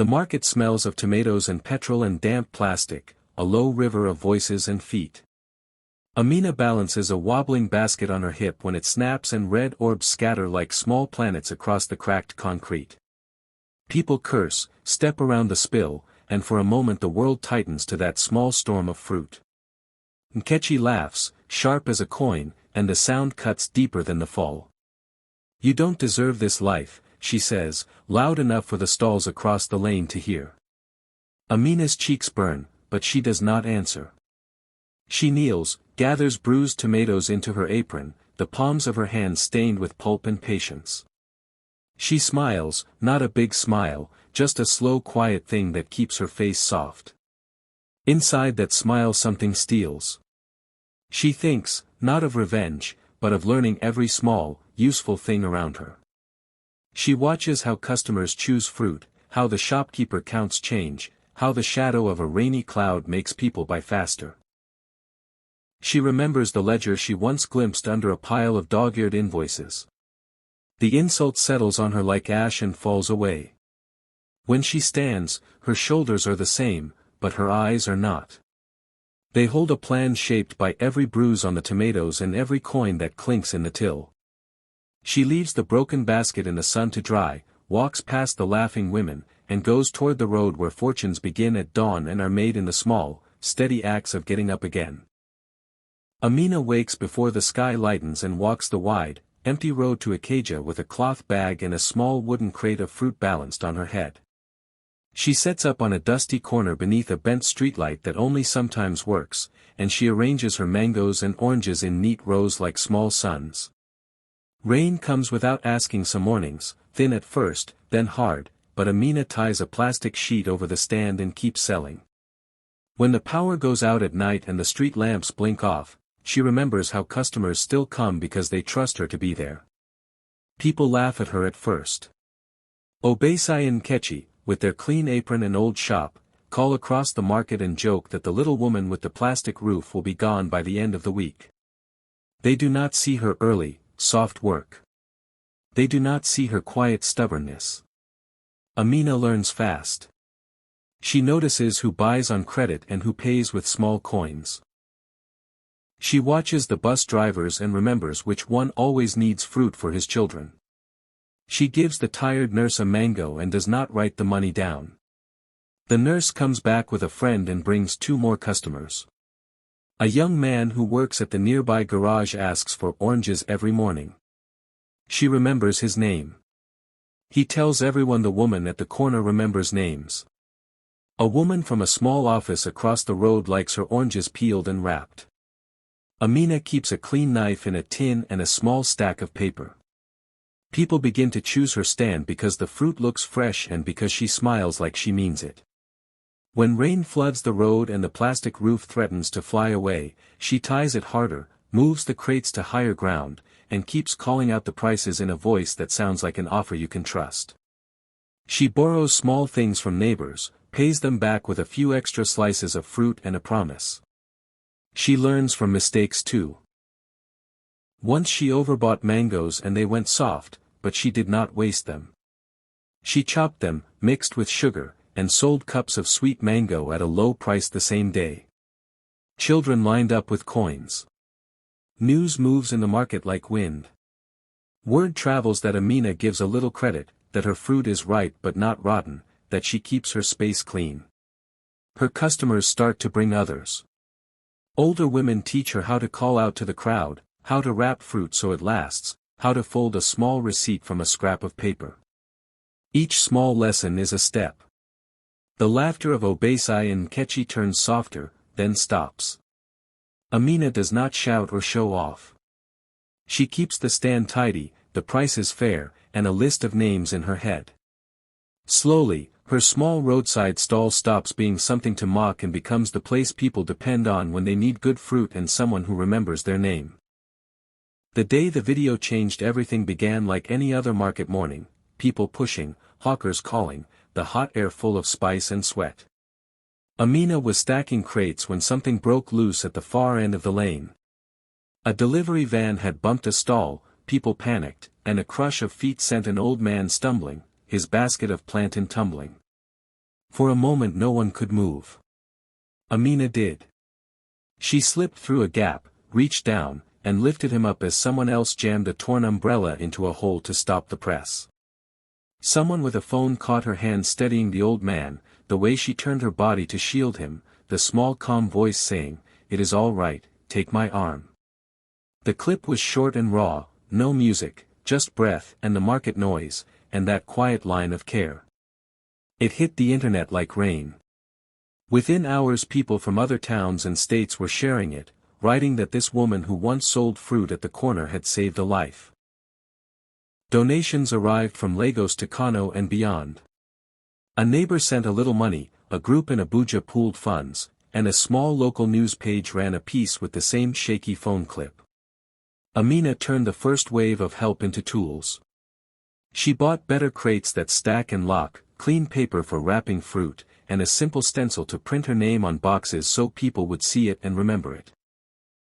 The market smells of tomatoes and petrol and damp plastic, a low river of voices and feet. Amina balances a wobbling basket on her hip when it snaps and red orbs scatter like small planets across the cracked concrete. People curse, step around the spill, and for a moment the world tightens to that small storm of fruit. Nkechi laughs, sharp as a coin, and the sound cuts deeper than the fall. "You don't deserve this life," she says, loud enough for the stalls across the lane to hear. Amina's cheeks burn, but she does not answer. She kneels, gathers bruised tomatoes into her apron, the palms of her hands stained with pulp and patience. She smiles, not a big smile, just a slow quiet thing that keeps her face soft. Inside that smile something steals. She thinks, not of revenge, but of learning every small, useful thing around her. She watches how customers choose fruit, how the shopkeeper counts change, how the shadow of a rainy cloud makes people buy faster. She remembers the ledger she once glimpsed under a pile of dog-eared invoices. The insult settles on her like ash and falls away. When she stands, her shoulders are the same, but her eyes are not. They hold a plan shaped by every bruise on the tomatoes and every coin that clinks in the till. She leaves the broken basket in the sun to dry, walks past the laughing women, and goes toward the road where fortunes begin at dawn and are made in the small, steady acts of getting up again. Amina wakes before the sky lightens and walks the wide, empty road to Ikeja with a cloth bag and a small wooden crate of fruit balanced on her head. She sets up on a dusty corner beneath a bent streetlight that only sometimes works, and she arranges her mangoes and oranges in neat rows like small suns. Rain comes without asking some mornings, thin at first, then hard, but Amina ties a plastic sheet over the stand and keeps selling. When the power goes out at night and the street lamps blink off, she remembers how customers still come because they trust her to be there. People laugh at her at first. Obeisai and Nkechi, with their clean apron and old shop, call across the market and joke that the little woman with the plastic roof will be gone by the end of the week. They do not see her early, soft work. They do not see her quiet stubbornness. Amina learns fast. She notices who buys on credit and who pays with small coins. She watches the bus drivers and remembers which one always needs fruit for his children. She gives the tired nurse a mango and does not write the money down. The nurse comes back with a friend and brings 2 more customers. A young man who works at the nearby garage asks for oranges every morning. She remembers his name. He tells everyone the woman at the corner remembers names. A woman from a small office across the road likes her oranges peeled and wrapped. Amina keeps a clean knife in a tin and a small stack of paper. People begin to choose her stand because the fruit looks fresh and because she smiles like she means it. When rain floods the road and the plastic roof threatens to fly away, she ties it harder, moves the crates to higher ground, and keeps calling out the prices in a voice that sounds like an offer you can trust. She borrows small things from neighbors, pays them back with a few extra slices of fruit and a promise. She learns from mistakes too. Once she overbought mangoes and they went soft, but she did not waste them. She chopped them, mixed with sugar, and sold cups of sweet mango at a low price the same day. Children lined up with coins. News moves in the market like wind. Word travels that Amina gives a little credit, that her fruit is ripe but not rotten, that she keeps her space clean. Her customers start to bring others. Older women teach her how to call out to the crowd, how to wrap fruit so it lasts, how to fold a small receipt from a scrap of paper. Each small lesson is a step. The laughter of Obeisai and Nkechi turns softer, then stops. Amina does not shout or show off. She keeps the stand tidy, the prices fair, and a list of names in her head. Slowly, her small roadside stall stops being something to mock and becomes the place people depend on when they need good fruit and someone who remembers their name. The day the video changed everything began like any other market morning, people pushing, hawkers calling, the hot air full of spice and sweat. Amina was stacking crates when something broke loose at the far end of the lane. A delivery van had bumped a stall, people panicked, and a crush of feet sent an old man stumbling, his basket of plantain tumbling. For a moment no one could move. Amina did. She slipped through a gap, reached down, and lifted him up as someone else jammed a torn umbrella into a hole to stop the press. Someone with a phone caught her hand steadying the old man, the way she turned her body to shield him, the small calm voice saying, "It is all right, take my arm." The clip was short and raw, no music, just breath and the market noise, and that quiet line of care. It hit the internet like rain. Within hours people from other towns and states were sharing it, writing that this woman who once sold fruit at the corner had saved a life. Donations arrived from Lagos to Kano and beyond. A neighbor sent a little money, a group in Abuja pooled funds, and a small local news page ran a piece with the same shaky phone clip. Amina turned the first wave of help into tools. She bought better crates that stack and lock, clean paper for wrapping fruit, and a simple stencil to print her name on boxes so people would see it and remember it.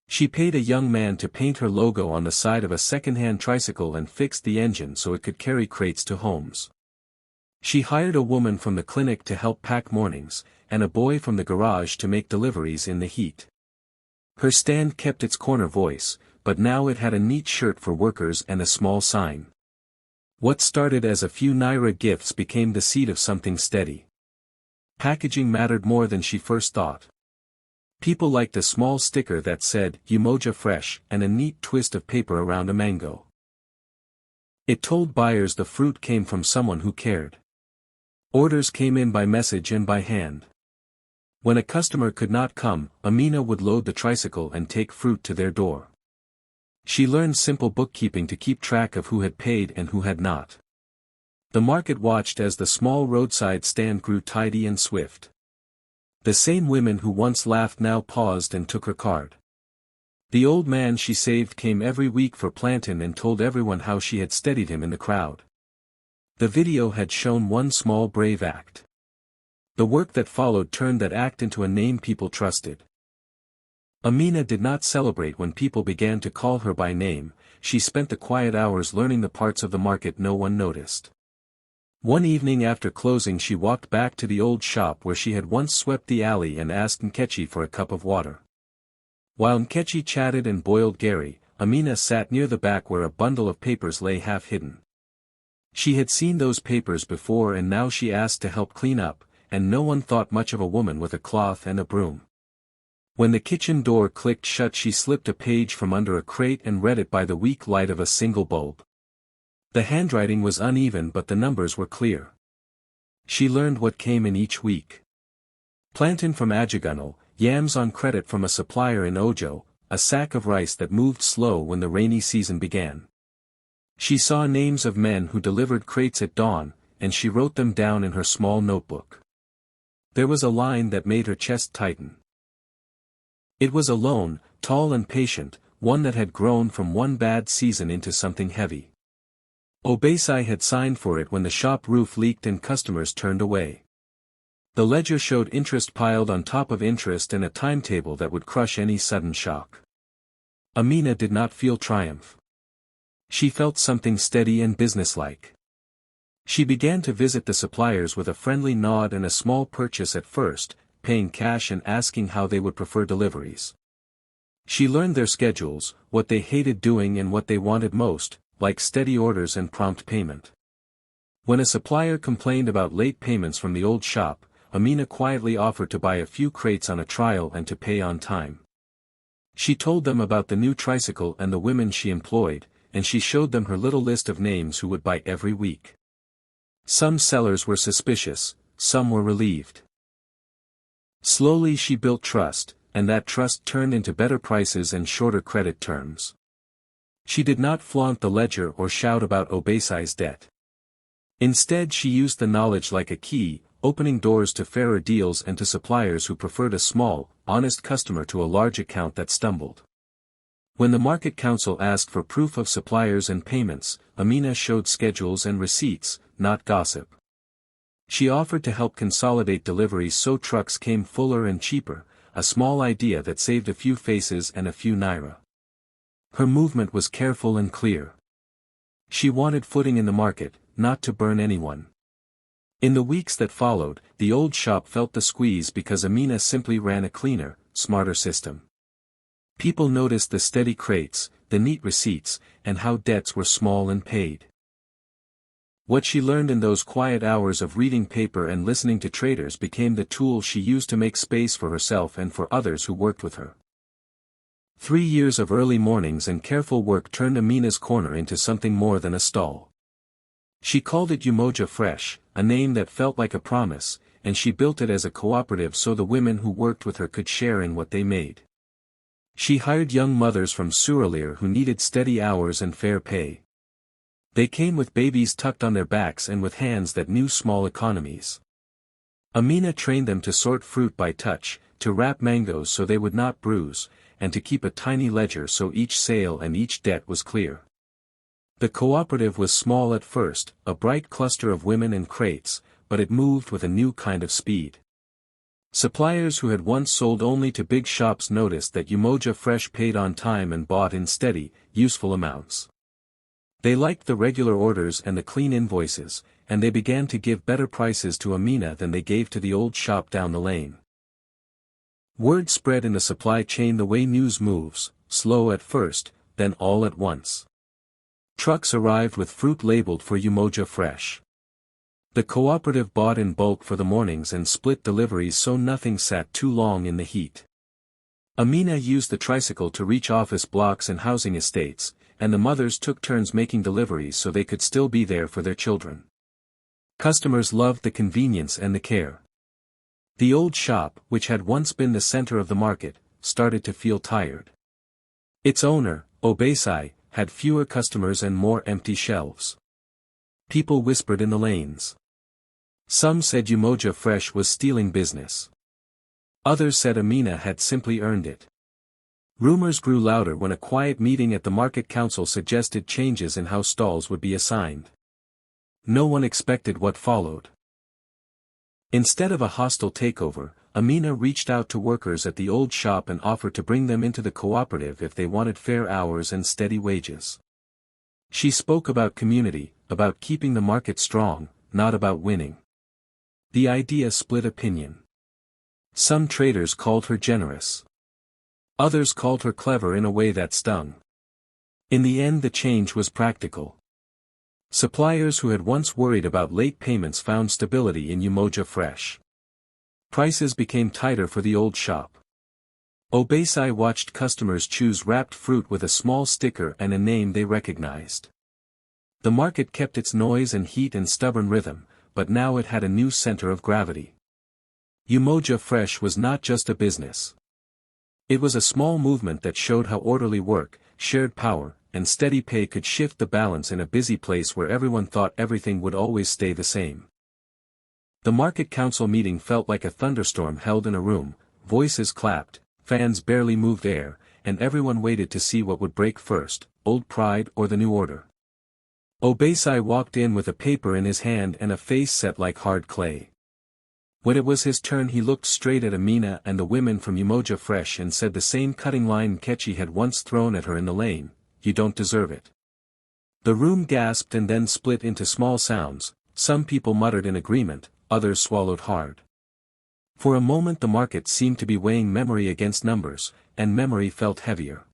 She paid a young man to paint her logo on the side of a second-hand tricycle and fixed the engine so it could carry crates to homes. She hired a woman from the clinic to help pack mornings, and a boy from the garage to make deliveries in the heat. Her stand kept its corner voice, but now it had a neat shirt for workers and a small sign. What started as a few naira gifts became the seed of something steady. Packaging mattered more than she first thought. People liked a small sticker that said, "Umoja Fresh," and a neat twist of paper around a mango. It told buyers the fruit came from someone who cared. Orders came in by message and by hand. When a customer could not come, Amina would load the tricycle and take fruit to their door. She learned simple bookkeeping to keep track of who had paid and who had not. The market watched as the small roadside stand grew tidy and swift. The same women who once laughed now paused and took her card. The old man she saved came every week for plantain and told everyone how she had steadied him in the crowd. The video had shown one small brave act. The work that followed turned that act into a name people trusted. Amina did not celebrate when people began to call her by name, she spent the quiet hours learning the parts of the market no one noticed. One evening after closing she walked back to the old shop where she had once swept the alley and asked Nkechi for a cup of water. While Nkechi chatted and boiled Gary, Amina sat near the back where a bundle of papers lay half hidden. She had seen those papers before and now she asked to help clean up, and no one thought much of a woman with a cloth and a broom. When the kitchen door clicked shut she slipped a page from under a crate and read it by the weak light of a single bulb. The handwriting was uneven but the numbers were clear. She learned what came in each week. Plantain from Ajagunal, yams on credit from a supplier in Ojo, a sack of rice that moved slow when the rainy season began. She saw names of men who delivered crates at dawn, and she wrote them down in her small notebook. There was a line that made her chest tighten. It was a loan, tall and patient, one that had grown from one bad season into something heavy. Obesai had signed for it when the shop roof leaked and customers turned away. The ledger showed interest piled on top of interest and a timetable that would crush any sudden shock. Amina did not feel triumph. She felt something steady and businesslike. She began to visit the suppliers with a friendly nod and a small purchase at first, paying cash and asking how they would prefer deliveries. She learned their schedules, what they hated doing and what they wanted most, like steady orders and prompt payment. When a supplier complained about late payments from the old shop, Amina quietly offered to buy a few crates on a trial and to pay on time. She told them about the new tricycle and the women she employed, and she showed them her little list of names who would buy every week. Some sellers were suspicious, some were relieved. Slowly she built trust, and that trust turned into better prices and shorter credit terms. She did not flaunt the ledger or shout about Obesai's debt. Instead she used the knowledge like a key, opening doors to fairer deals and to suppliers who preferred a small, honest customer to a large account that stumbled. When the Market Council asked for proof of suppliers and payments, Amina showed schedules and receipts, not gossip. She offered to help consolidate deliveries so trucks came fuller and cheaper, a small idea that saved a few faces and a few naira. Her movement was careful and clear. She wanted footing in the market, not to burn anyone. In the weeks that followed, the old shop felt the squeeze because Amina simply ran a cleaner, smarter system. People noticed the steady crates, the neat receipts, and how debts were small and paid. What she learned in those quiet hours of reading paper and listening to traders became the tool she used to make space for herself and for others who worked with her. 3 years of early mornings and careful work turned Amina's corner into something more than a stall. She called it Umoja Fresh, a name that felt like a promise, and she built it as a cooperative so the women who worked with her could share in what they made. She hired young mothers from Suralere who needed steady hours and fair pay. They came with babies tucked on their backs and with hands that knew small economies. Amina trained them to sort fruit by touch, to wrap mangoes so they would not bruise, and to keep a tiny ledger so each sale and each debt was clear. The cooperative was small at first, a bright cluster of women and crates, but it moved with a new kind of speed. Suppliers who had once sold only to big shops noticed that Umoja Fresh paid on time and bought in steady, useful amounts. They liked the regular orders and the clean invoices, and they began to give better prices to Amina than they gave to the old shop down the lane. Word spread in the supply chain the way news moves, slow at first, then all at once. Trucks arrived with fruit labeled for Umoja Fresh. The cooperative bought in bulk for the mornings and split deliveries so nothing sat too long in the heat. Amina used the tricycle to reach office blocks and housing estates, and the mothers took turns making deliveries so they could still be there for their children. Customers loved the convenience and the care. The old shop, which had once been the center of the market, started to feel tired. Its owner, Obesai, had fewer customers and more empty shelves. People whispered in the lanes. Some said Umoja Fresh was stealing business. Others said Amina had simply earned it. Rumors grew louder when a quiet meeting at the market council suggested changes in how stalls would be assigned. No one expected what followed. Instead of a hostile takeover, Amina reached out to workers at the old shop and offered to bring them into the cooperative if they wanted fair hours and steady wages. She spoke about community, about keeping the market strong, not about winning. The idea split opinion. Some traders called her generous. Others called her clever in a way that stung. In the end the change was practical. Suppliers who had once worried about late payments found stability in Umoja Fresh. Prices became tighter for the old shop. Obesai watched customers choose wrapped fruit with a small sticker and a name they recognized. The market kept its noise and heat and stubborn rhythm, but now it had a new center of gravity. Umoja Fresh was not just a business. It was a small movement that showed how orderly work, shared power, and steady pay could shift the balance in a busy place where everyone thought everything would always stay the same. The market council meeting felt like a thunderstorm held in a room, voices clapped, fans barely moved air, and everyone waited to see what would break first, old pride or the new order. Obesai walked in with a paper in his hand and a face set like hard clay. When it was his turn he looked straight at Amina and the women from Umoja Fresh and said the same cutting line Nkechi had once thrown at her in the lane, "You don't deserve it." The room gasped and then split into small sounds, some people muttered in agreement, others swallowed hard. For a moment the market seemed to be weighing memory against numbers, and memory felt heavier.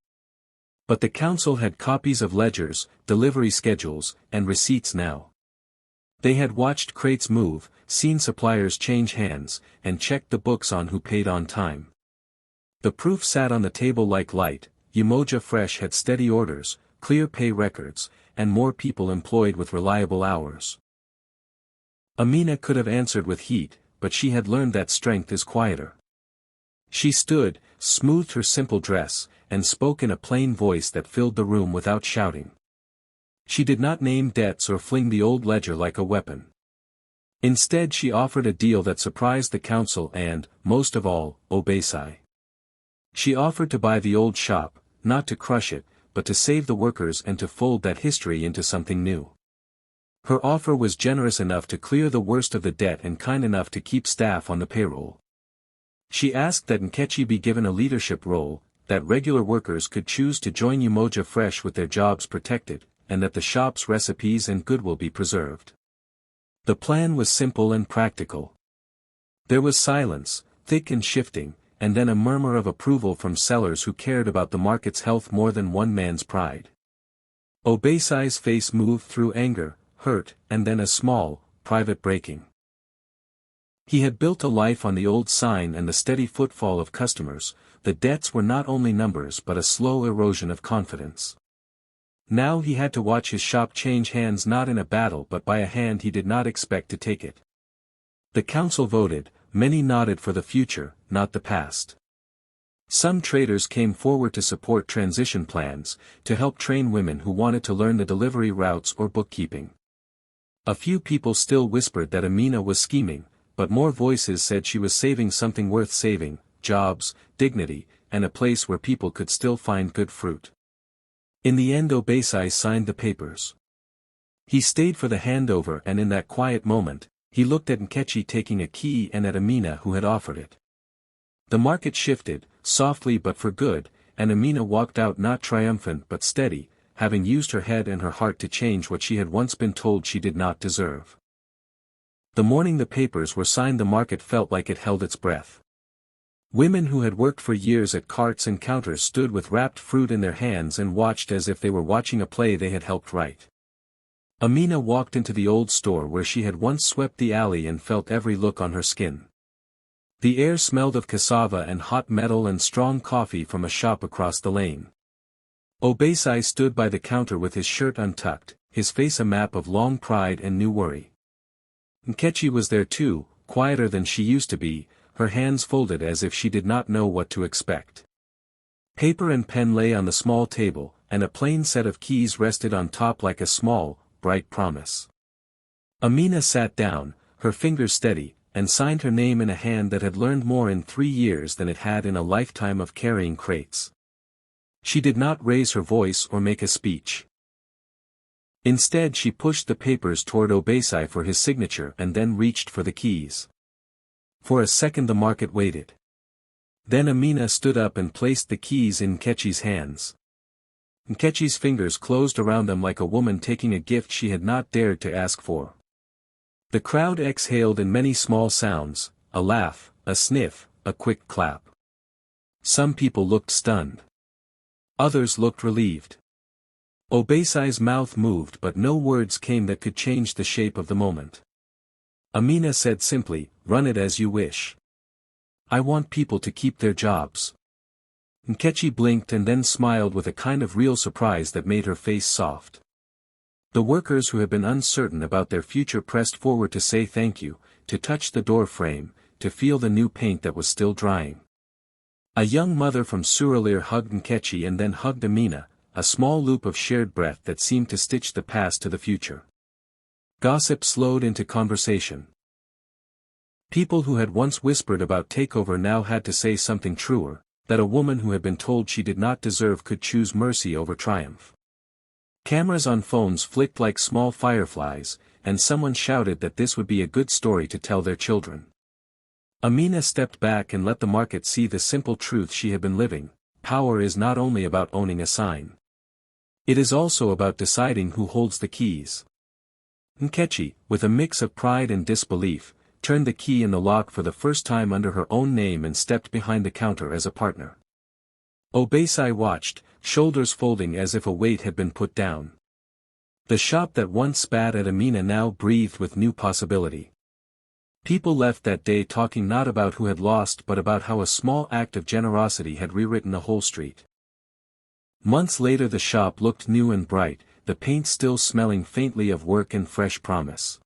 But the council had copies of ledgers, delivery schedules, and receipts now. They had watched crates move, seen suppliers change hands, and checked the books on who paid on time. The proof sat on the table like light. Umoja Fresh had steady orders, clear pay records, and more people employed with reliable hours. Amina could have answered with heat, but she had learned that strength is quieter. She stood, smoothed her simple dress, and spoke in a plain voice that filled the room without shouting. She did not name debts or fling the old ledger like a weapon. Instead she offered a deal that surprised the council and, most of all, Obesai. She offered to buy the old shop, not to crush it, but to save the workers and to fold that history into something new. Her offer was generous enough to clear the worst of the debt and kind enough to keep staff on the payroll. She asked that Nkechi be given a leadership role, that regular workers could choose to join Umoja Fresh with their jobs protected, and that the shop's recipes and goodwill be preserved. The plan was simple and practical. There was silence, thick and shifting, and then a murmur of approval from sellers who cared about the market's health more than one man's pride. Obeisai's face moved through anger, hurt, and then a small, private breaking. He had built a life on the old sign and the steady footfall of customers. The debts were not only numbers but a slow erosion of confidence. Now he had to watch his shop change hands, not in a battle but by a hand he did not expect to take it. The council voted, many nodded for the future, not the past. Some traders came forward to support transition plans, to help train women who wanted to learn the delivery routes or bookkeeping. A few people still whispered that Amina was scheming, but more voices said she was saving something worth saving: jobs, dignity, and a place where people could still find good fruit. In the end, Obeisai signed the papers. He stayed for the handover, and in that quiet moment, he looked at Nkechi taking a key and at Amina who had offered it. The market shifted, softly but for good, and Amina walked out not triumphant but steady, having used her head and her heart to change what she had once been told she did not deserve. The morning the papers were signed, the market felt like it held its breath. Women who had worked for years at carts and counters stood with wrapped fruit in their hands and watched as if they were watching a play they had helped write. Amina walked into the old store where she had once swept the alley and felt every look on her skin. The air smelled of cassava and hot metal and strong coffee from a shop across the lane. Obeisai stood by the counter with his shirt untucked, his face a map of long pride and new worry. Nkechi was there too, quieter than she used to be, her hands folded as if she did not know what to expect. Paper and pen lay on the small table, and a plain set of keys rested on top like a small, bright promise. Amina sat down, her fingers steady, and signed her name in a hand that had learned more in 3 years than it had in a lifetime of carrying crates. She did not raise her voice or make a speech. Instead, she pushed the papers toward Obeisai for his signature and then reached for the keys. For a second the market waited. Then Amina stood up and placed the keys in Nkechi's hands. Nkechi's fingers closed around them like a woman taking a gift she had not dared to ask for. The crowd exhaled in many small sounds, a laugh, a sniff, a quick clap. Some people looked stunned. Others looked relieved. Obeisai's mouth moved but no words came that could change the shape of the moment. Amina said simply, "Run it as you wish. I want people to keep their jobs." Nkechi blinked and then smiled with a kind of real surprise that made her face soft. The workers who had been uncertain about their future pressed forward to say thank you, to touch the door frame, to feel the new paint that was still drying. A young mother from Suralire hugged Nkechi and then hugged Amina, a small loop of shared breath that seemed to stitch the past to the future. Gossip slowed into conversation. People who had once whispered about takeover now had to say something truer, that a woman who had been told she did not deserve could choose mercy over triumph. Cameras on phones flicked like small fireflies, and someone shouted that this would be a good story to tell their children. Amina stepped back and let the market see the simple truth she had been living: power is not only about owning a sign. It is also about deciding who holds the keys. Nkechi, with a mix of pride and disbelief, turned the key in the lock for the first time under her own name and stepped behind the counter as a partner. Obeisai watched, shoulders folding as if a weight had been put down. The shop that once spat at Amina now breathed with new possibility. People left that day talking not about who had lost but about how a small act of generosity had rewritten a whole street. Months later the shop looked new and bright, the paint still smelling faintly of work and fresh promise.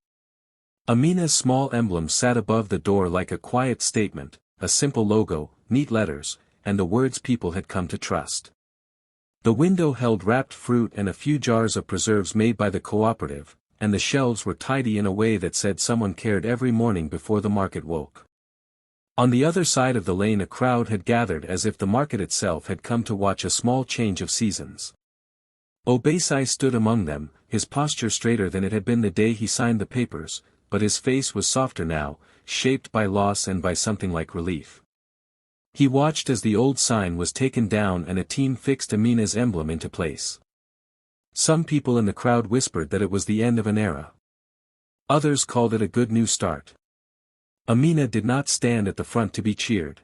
Amina's small emblem sat above the door like a quiet statement, a simple logo, neat letters, and the words people had come to trust. The window held wrapped fruit and a few jars of preserves made by the cooperative, and the shelves were tidy in a way that said someone cared every morning before the market woke. On the other side of the lane a crowd had gathered as if the market itself had come to watch a small change of seasons. Obeisai stood among them, his posture straighter than it had been the day he signed the papers, but his face was softer now, shaped by loss and by something like relief. He watched as the old sign was taken down and a team fixed Amina's emblem into place. Some people in the crowd whispered that it was the end of an era. Others called it a good new start. Amina did not stand at the front to be cheered.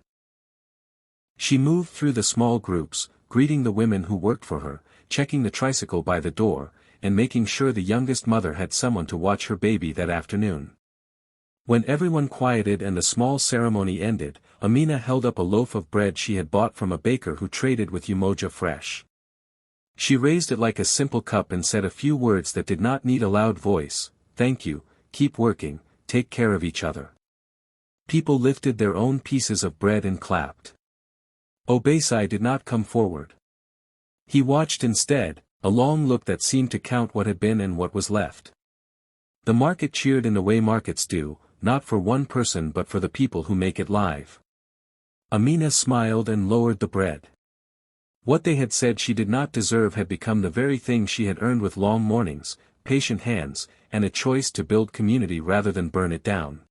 She moved through the small groups, greeting the women who worked for her, checking the tricycle by the door, and making sure the youngest mother had someone to watch her baby that afternoon. When everyone quieted and the small ceremony ended, Amina held up a loaf of bread she had bought from a baker who traded with Umoja Fresh. She raised it like a simple cup and said a few words that did not need a loud voice: "Thank you, keep working, take care of each other." People lifted their own pieces of bread and clapped. Obaisai did not come forward. He watched instead, a long look that seemed to count what had been and what was left. The market cheered in the way markets do, not for one person but for the people who make it live. Amina smiled and lowered the bread. What they had said she did not deserve had become the very thing she had earned with long mornings, patient hands, and a choice to build community rather than burn it down.